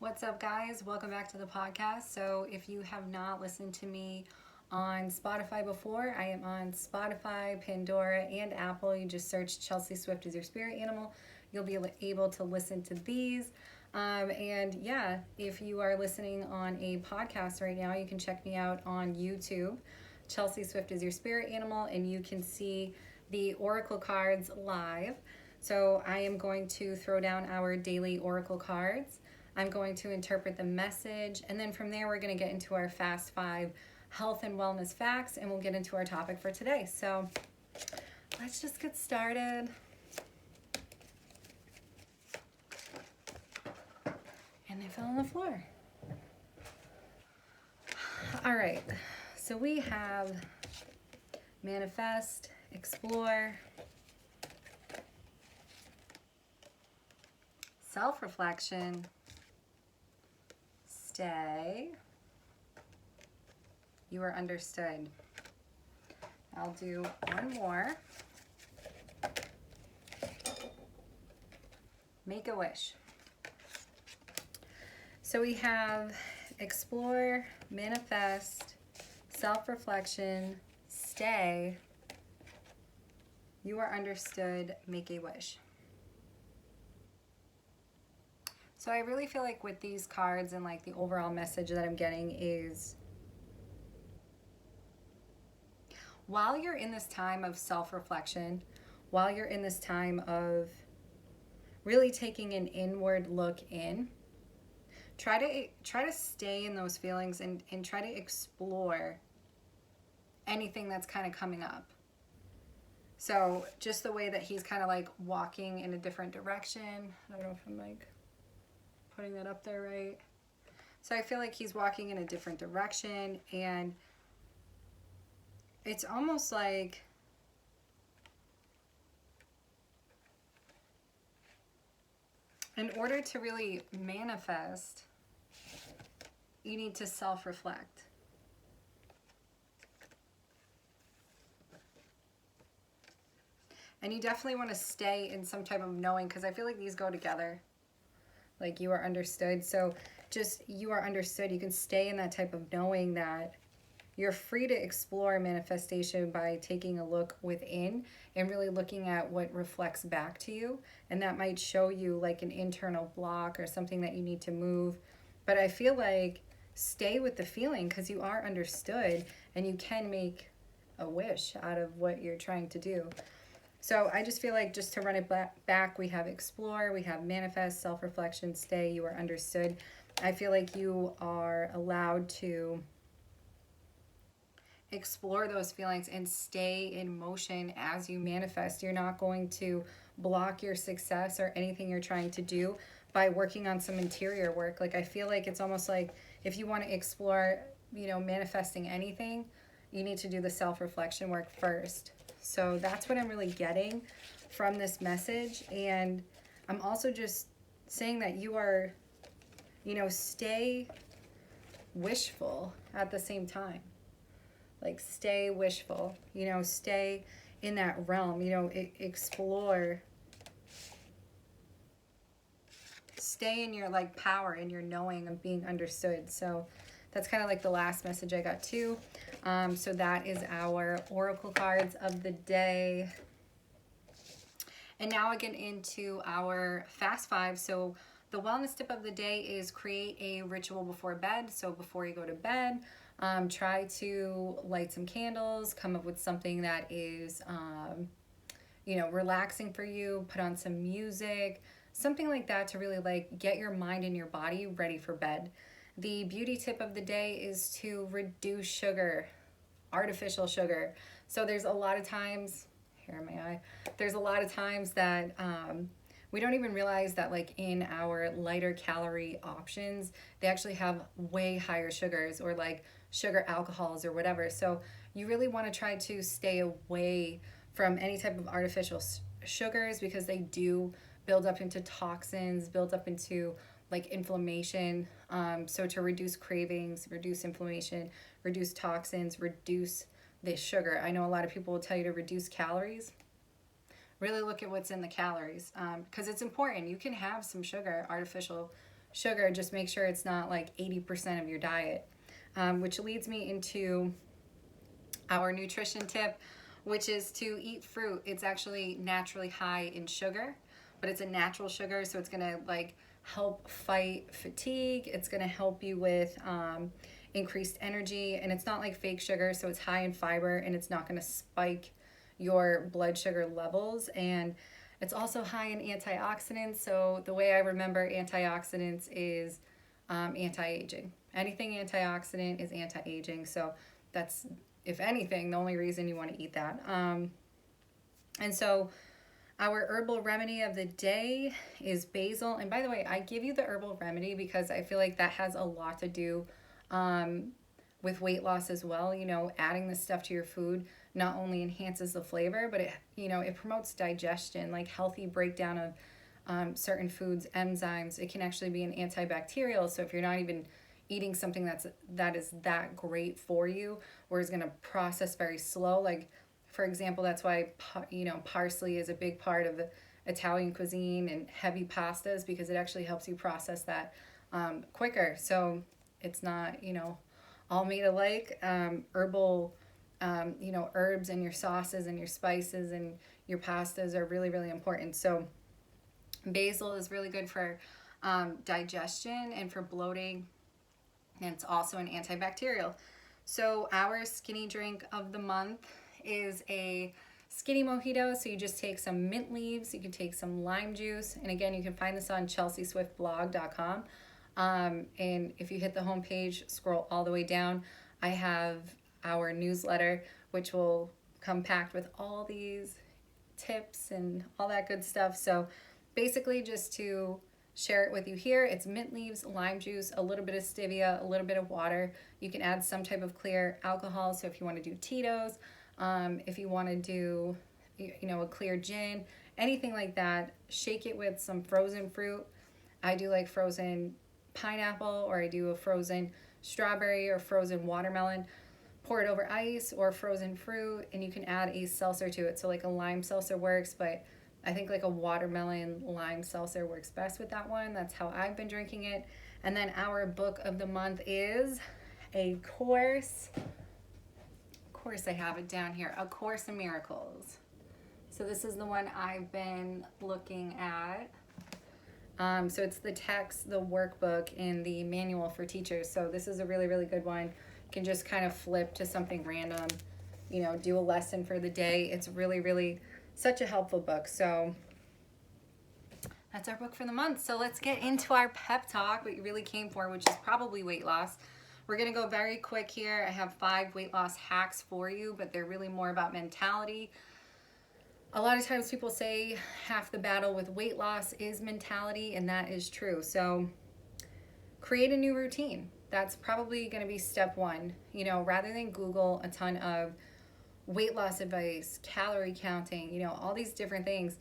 What's up, guys? Welcome back to the podcast. So, if you have not listened to me on Spotify before, I am on Spotify, Pandora, and Apple. You just search Chelsea Swift as your spirit animal. You'll be able to listen to these. And yeah, if you are listening on a podcast right now, you can check me out on YouTube. Chelsea Swift is your spirit animal, and you can see the oracle cards live. So, I am going to throw down our daily oracle cards. I'm going to interpret the message, and then from there we're going to get into our Fast 5 health and wellness facts, and we'll get into our topic for today. So let's just get started. And they fell on the floor. All right, so we have manifest, explore, self-reflection, stay, you are understood. I'll do one more. Make a wish. So we have explore, manifest, self-reflection, stay, you are understood, make a wish. So I really feel like with these cards and like the overall message that I'm getting is while you're in this time of self-reflection, while you're in this time of really taking an inward look in, try to stay in those feelings and try to explore anything that's kind of coming up. So just the way that he's kind of like walking in a different direction. I don't know if I'm like putting that up there right. So I feel like he's walking in a different direction, and it's almost like in order to really manifest, you need to self-reflect. And you definitely want to stay in some type of knowing, because I feel like these go together. Like you are understood. So just you are understood. You can stay in that type of knowing that you're free to explore manifestation by taking a look within and really looking at what reflects back to you. And that might show you like an internal block or something that you need to move. But I feel like stay with the feeling, because you are understood and you can make a wish out of what you're trying to do. So I just feel like, just to run it back, we have explore, we have manifest, self-reflection, stay, you are understood. I feel like you are allowed to explore those feelings and stay in motion as you manifest. You're not going to block your success or anything you're trying to do by working on some interior work. Like I feel like it's almost like if you want to explore, manifesting anything, you need to do the self-reflection work first. So that's what I'm really getting from this message. And I'm also just saying that you are, stay wishful at the same time. Like stay wishful, stay in that realm, explore. Stay in your like power and your knowing of being understood. So that's kind of like the last message I got too. So that is our oracle cards of the day. And now I get into our Fast 5. So the wellness tip of the day is create a ritual before bed. So before you go to bed, try to light some candles, come up with something that is, relaxing for you, put on some music, something like that to really like get your mind and your body ready for bed. The beauty tip of the day is to reduce sugar, artificial sugar. So there's a lot of times, here in my eye, there's a lot of times that we don't even realize that like in our lighter calorie options, they actually have way higher sugars or like sugar alcohols or whatever. So you really want to try to stay away from any type of artificial sugars, because they do build up into toxins, build up into like inflammation. So to reduce cravings, reduce inflammation, reduce toxins, reduce the sugar. I know a lot of people will tell you to reduce calories. Really look at what's in the calories, because it's important. You can have some sugar, artificial sugar, just make sure it's not like 80% of your diet. Which leads me into our nutrition tip, which is to eat fruit. It's actually naturally high in sugar, but it's a natural sugar, so it's gonna like help fight fatigue. It's gonna help you with increased energy, and it's not like fake sugar, so it's high in fiber and it's not gonna spike your blood sugar levels. And it's also high in antioxidants. So the way I remember antioxidants is anti-aging. Anything antioxidant is anti-aging. So that's, if anything, the only reason you want to eat that. And so our herbal remedy of the day is basil. And by the way, I give you the herbal remedy because I feel like that has a lot to do with weight loss as well. You know, adding this stuff to your food not only enhances the flavor, but it promotes digestion, like healthy breakdown of certain foods, enzymes. It can actually be an antibacterial. So if you're not even eating something that is that great for you, or is going to process very slow, like for example, that's why parsley is a big part of the Italian cuisine and heavy pastas, because it actually helps you process that quicker. So it's not all made alike. Herbal herbs and your sauces and your spices and your pastas are really, really important. So basil is really good for digestion and for bloating, and it's also an antibacterial. So our skinny drink of the month is a skinny mojito. So you just take some mint leaves, you can take some lime juice, and again, you can find this on chelseaswiftblog.com. And if you hit the homepage, scroll all the way down, I have our newsletter, which will come packed with all these tips and all that good stuff. So basically, just to share it with you here, it's mint leaves, lime juice, a little bit of stevia, a little bit of water. You can add some type of clear alcohol. So if you want to do Tito's, if you want to do a clear gin, anything like that, shake it with some frozen fruit. I do like frozen pineapple, or I do a frozen strawberry or frozen watermelon. Pour it over ice or frozen fruit, and you can add a seltzer to it. So like a lime seltzer works, but I think like a watermelon lime seltzer works best with that one. That's how I've been drinking it. And then our book of the month is A Course. Of course I have it down here. A Course in Miracles. So this is the one I've been looking at. So it's the text, the workbook, and the manual for teachers. So this is a really, really good one. You can just kind of flip to something random, do a lesson for the day. It's really, really such a helpful book. So that's our book for the month. So let's get into our pep talk, what you really came for, which is probably weight loss. We're going to go very quick here. I have 5 weight loss hacks for you, but they're really more about mentality. A lot of times people say half the battle with weight loss is mentality, and that is true. So create a new routine. That's probably going to be step 1. Rather than Google a ton of weight loss advice, calorie counting, all these different things,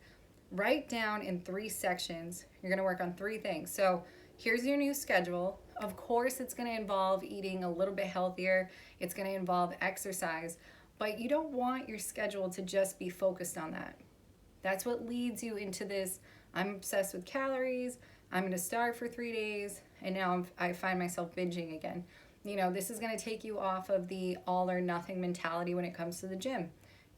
write down in 3 sections. You're going to work on 3 things. So here's your new schedule. Of course, it's going to involve eating a little bit healthier. It's going to involve exercise, but you don't want your schedule to just be focused on that. That's what leads you into this, I'm obsessed with calories, I'm going to starve for 3 days, and now I find myself binging again. This is going to take you off of the all or nothing mentality when it comes to the gym.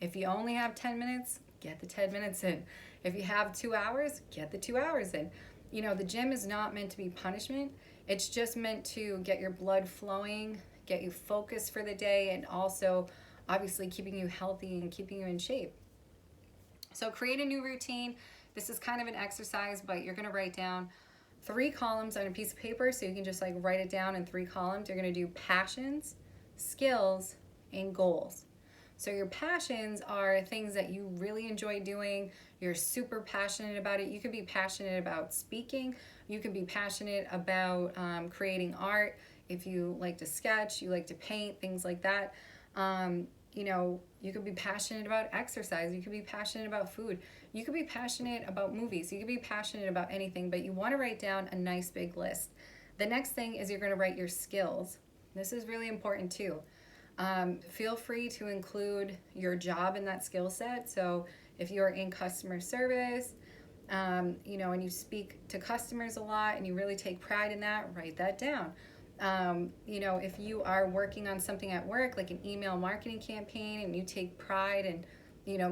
If you only have 10 minutes, get the 10 minutes in. If you have 2 hours, get the 2 hours in. The gym is not meant to be punishment. It's just meant to get your blood flowing, get you focused for the day, and also obviously keeping you healthy and keeping you in shape. So create a new routine. This is kind of an exercise, but you're going to write down 3 columns on a piece of paper, so you can just write it down in 3 columns. You're going to do passions, skills, and goals. So your passions are things that you really enjoy doing. You're super passionate about it. You could be passionate about speaking. You could be passionate about creating art. If you like to sketch, you like to paint, things like that. You could be passionate about exercise. You could be passionate about food. You could be passionate about movies. You could be passionate about anything, but you want to write down a nice big list. The next thing is you're going to write your skills. This is really important too. Feel free to include your job in that skill set. So if you're in customer service, And you speak to customers a lot and you really take pride in that, write that down. If you are working on something at work, like an email marketing campaign, and you take pride in,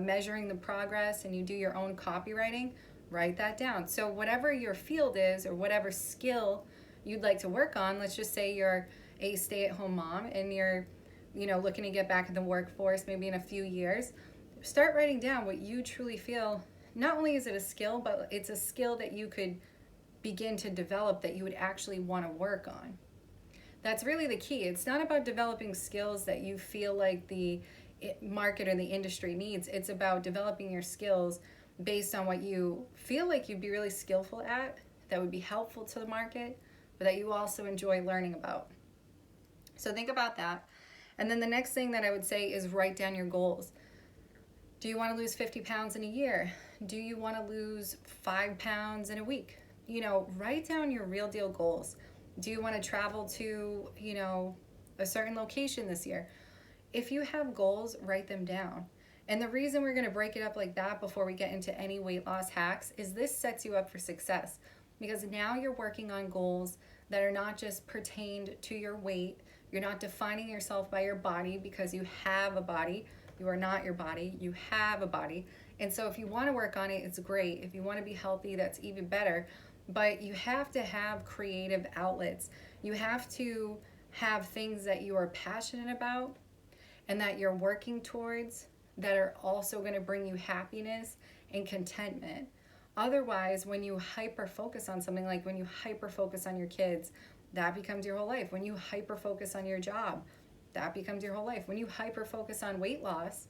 measuring the progress, and you do your own copywriting, write that down. So whatever your field is, or whatever skill you'd like to work on, let's just say you're a stay-at-home mom and you're, looking to get back in the workforce maybe in a few years, start writing down what you truly feel. Not only is it a skill, but it's a skill that you could begin to develop that you would actually want to work on. That's really the key. It's not about developing skills that you feel like the market or the industry needs. It's about developing your skills based on what you feel like you'd be really skillful at, that would be helpful to the market, but that you also enjoy learning about. So think about that. And then the next thing that I would say is write down your goals. Do you want to lose 50 pounds in a year? Do you want to lose 5 pounds in a week? Write down your real deal goals. Do you want to travel to, a certain location this year? If you have goals, write them down. And the reason we're going to break it up like that before we get into any weight loss hacks is this sets you up for success, because now you're working on goals that are not just pertained to your weight. You're not defining yourself by your body because you have a body. You are not your body. You have a body. And so if you want to work on it, it's great. If you want to be healthy, that's even better. But you have to have creative outlets. You have to have things that you are passionate about and that you're working towards that are also going to bring you happiness and contentment. Otherwise, when you hyper focus on something, like when you hyper focus on your kids, that becomes your whole life. When you hyper focus on your job, that becomes your whole life. When you hyper focus on weight loss,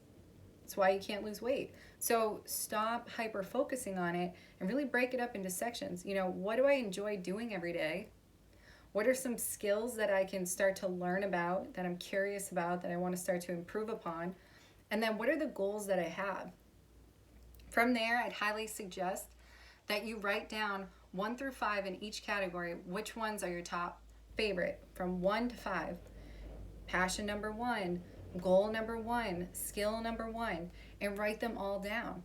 that's why you can't lose weight. So stop hyper focusing on it and really break it up into sections. What do I enjoy doing every day? What are some skills that I can start to learn about, that I'm curious about, that I want to start to improve upon? And then what are the goals that I have? From there, I'd highly suggest that you write down 1 through 5 in each category. Which ones are your top favorite from 1 to 5? Passion number 1, goal number 1, skill number 1, and write them all down.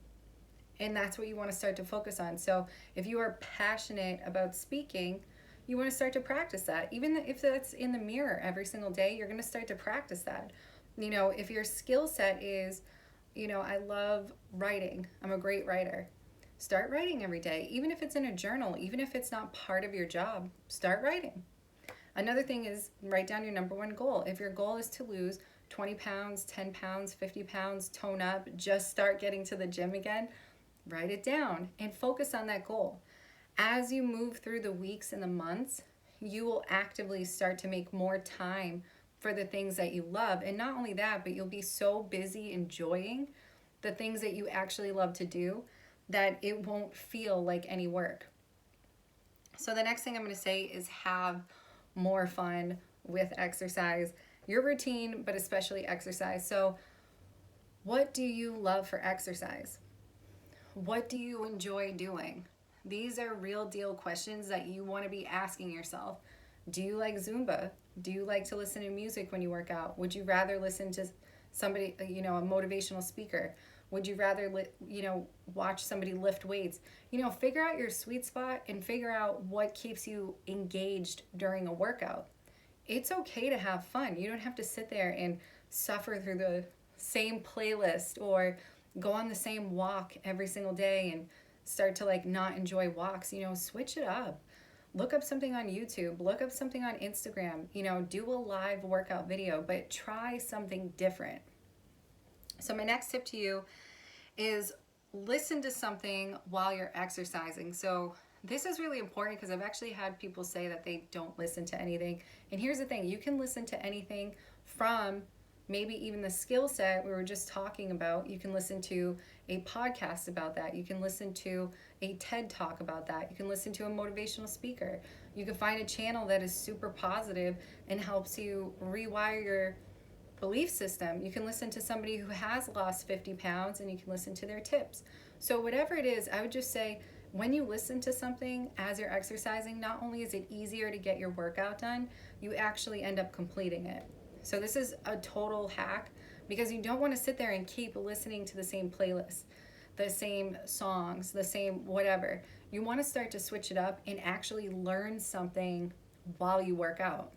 And that's what you want to start to focus on. So if you are passionate about speaking, you want to start to practice that. Even if that's in the mirror every single day, you're going to start to practice that. If your skill set is, I love writing, I'm a great writer, start writing every day. Even if it's in a journal, even if it's not part of your job, start writing. Another thing is write down your number 1 goal. If your goal is to lose 20 pounds, 10 pounds, 50 pounds, tone up, just start getting to the gym again, write it down and focus on that goal. As you move through the weeks and the months, you will actively start to make more time for the things that you love. And not only that, but you'll be so busy enjoying the things that you actually love to do that it won't feel like any work. So the next thing I'm going to say is have more fun with exercise, your routine, but especially exercise. So what do you love for exercise? What do you enjoy doing? These are real deal questions that you want to be asking yourself. Do you like Zumba? Do you like to listen to music when you work out? Would you rather listen to somebody, a motivational speaker? Would you rather, watch somebody lift weights? Figure out your sweet spot and figure out what keeps you engaged during a workout. It's okay to have fun. You don't have to sit there and suffer through the same playlist or go on the same walk every single day and start to not enjoy walks. Switch it up. Look up something on YouTube, look up something on Instagram, do a live workout video, but try something different. So my next tip to you is listen to something while you're exercising. So this is really important because I've actually had people say that they don't listen to anything. And here's the thing, you can listen to anything from maybe even the skill set we were just talking about. You can listen to a podcast about that. You can listen to a TED Talk about that. You can listen to a motivational speaker. You can find a channel that is super positive and helps you rewire your belief system. You can listen to somebody who has lost 50 pounds and you can listen to their tips. So whatever it is, I would just say when you listen to something as you're exercising, not only is it easier to get your workout done, you actually end up completing it. So this is a total hack because you don't want to sit there and keep listening to the same playlist. the same songs, the same whatever. You want to start to switch it up and actually learn something while you work out.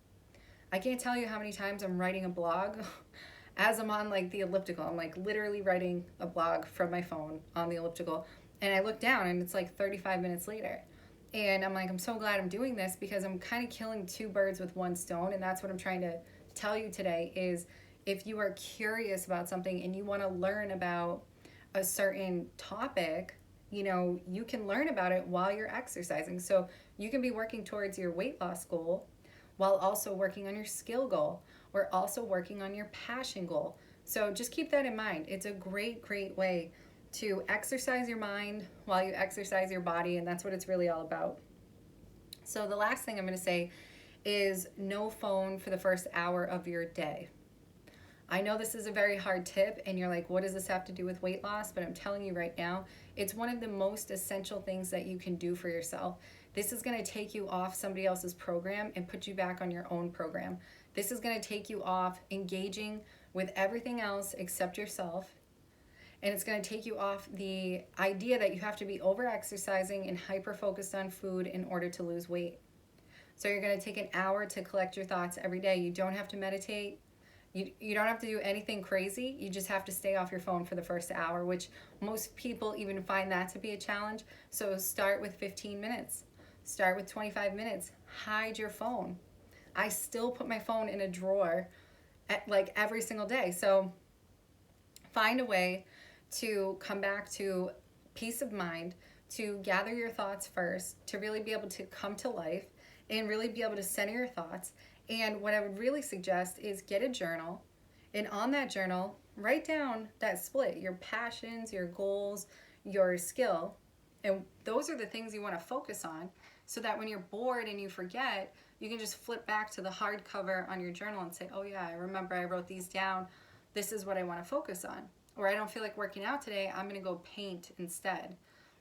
I can't tell you how many times I'm writing a blog as I'm on like the elliptical. I'm like literally writing a blog from my phone on the elliptical, and I look down and it's like 35 minutes later. And I'm like, I'm so glad I'm doing this because I'm kind of killing two birds with one stone. And that's what I'm trying to tell you today is if you are curious about something and you want to learn about a certain topic, you know, you can learn about it while you're exercising. So you can be working towards your weight loss goal while also working on your skill goal or also working on your passion goal. So just keep that in mind. It's a great, great way to exercise your mind while you exercise your body, and that's what it's really all about. So the last thing I'm going to say is no phone for the first hour of your day. I know this is a very hard tip and you're like, what does this have to do with weight loss? But I'm telling you right now, it's one of the most essential things that you can do for yourself. This is going to take you off somebody else's program and put you back on your own program. This is going to take you off engaging with everything else except yourself. And it's going to take you off the idea that you have to be over exercising and hyper focused on food in order to lose weight. So you're going to take an hour to collect your thoughts every day. You don't have to meditate. You don't have to do anything crazy. You just have to stay off your phone for the first hour, which most people even find that to be a challenge. So start with 15 minutes. Start with 25 minutes. Hide your phone. I still put my phone in a drawer like every single day. So find a way to come back to peace of mind, to gather your thoughts first, to really be able to come to life and really be able to center your thoughts. And what I would really suggest is get a journal, and on that journal, write down that split, your passions, your goals, your skill, and those are the things you want to focus on so that when you're bored and you forget, you can just flip back to the hardcover on your journal and say, oh yeah, I remember I wrote these down. This is what I want to focus on. Or I don't feel like working out today, I'm going to go paint instead.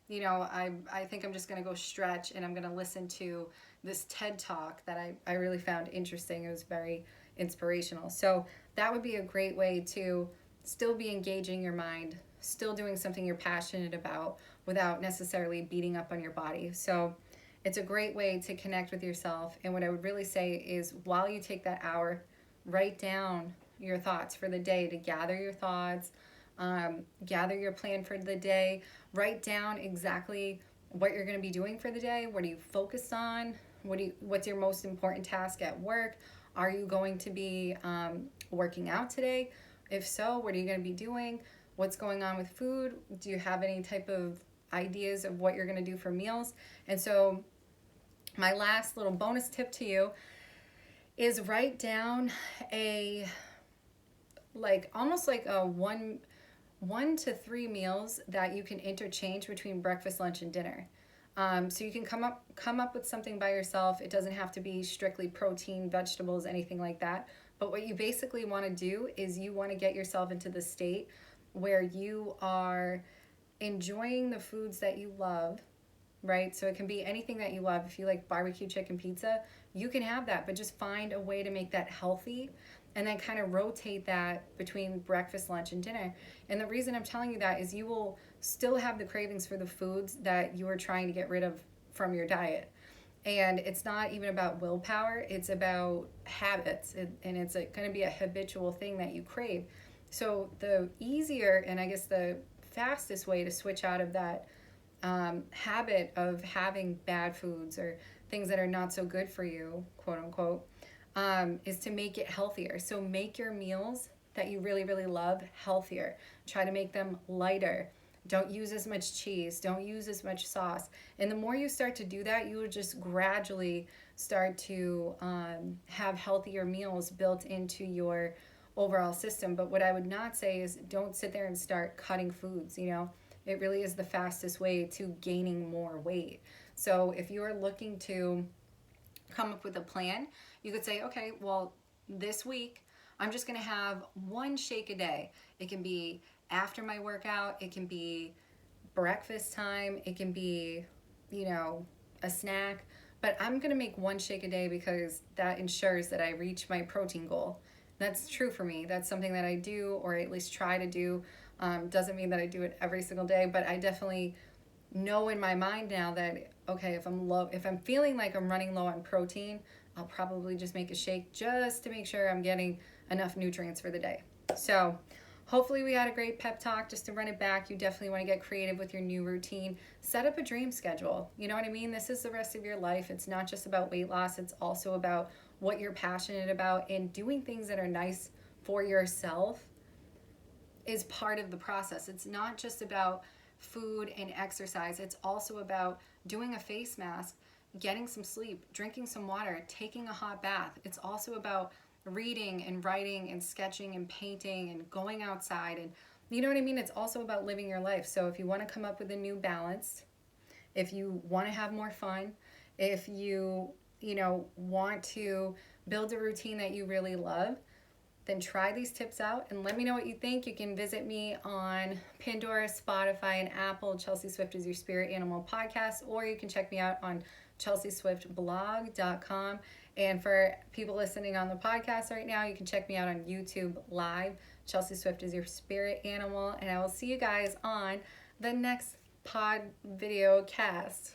You know, I think I'm just going to go stretch and I'm going to listen to this TED Talk that I really found interesting. It was very inspirational. So that would be a great way to still be engaging your mind, still doing something you're passionate about without necessarily beating up on your body. So it's a great way to connect with yourself. And what I would really say is while you take that hour, write down your thoughts for the day, to gather your thoughts, gather your plan for the day, write down exactly what you're going to be doing for the day. What are you focused on? What's your most important task at work? Are you going to be working out today? If so, what are you going to be doing? What's going on with food? Do you have any type of ideas of what you're going to do for meals? And so my last little bonus tip to you is write down almost like a one to three meals that you can interchange between breakfast, lunch, and dinner. So you can come up with something by yourself. It doesn't have to be strictly protein, vegetables, anything like that. But what you basically want to do is you want to get yourself into the state where you are enjoying the foods that you love, right? So it can be anything that you love. If you like barbecue chicken pizza, you can have that, but just find a way to make that healthy and then kind of rotate that between breakfast, lunch, and dinner. And the reason I'm telling you that is you will still have the cravings for the foods that you are trying to get rid of from your diet. And it's not even about willpower, it's about habits. And it's going to be a habitual thing that you crave. So the easier and I guess the fastest way to switch out of that habit of having bad foods or things that are not so good for you, quote unquote, is to make it healthier. So make your meals that you really, really love healthier. Try to make them lighter. Don't use as much cheese. Don't use as much sauce. And the more you start to do that, you will just gradually start to have healthier meals built into your overall system. But what I would not say is don't sit there and start cutting foods, you know. It really is the fastest way to gaining more weight. So if you are looking to come up with a plan, you could say, okay, well, this week, I'm just going to have one shake a day. It can be after my workout. It can be breakfast time. It can be, you know, a snack. But I'm going to make one shake a day because that ensures that I reach my protein goal. That's true for me. That's something that I do, or at least try to do Doesn't mean that I do it every single day, but I definitely know in my mind now that, okay, if I'm feeling like I'm running low on protein, I'll probably just make a shake just to make sure I'm getting enough nutrients for the day. So hopefully we had a great pep talk. Just to run it back, you definitely want to get creative with your new routine. Set up a dream schedule. You know what I mean? This is the rest of your life. It's not just about weight loss. It's also about what you're passionate about, and doing things that are nice for yourself is part of the process. It's not just about food and exercise. It's also about doing a face mask, getting some sleep, drinking some water, taking a hot bath. It's also about reading and writing and sketching and painting and going outside, and you know what I mean? It's also about living your life. So if you want to come up with a new balance, if you want to have more fun, if you want to build a routine that you really love, then try these tips out and let me know what you think. You can visit me on Pandora, Spotify, and Apple. Chelsea Swift is Your Spirit Animal podcast, or you can check me out on chelseaswiftblog.com. And for people listening on the podcast right now, you can check me out on YouTube Live. Chelsea Swift is Your Spirit Animal, and I will see you guys on the next pod video cast.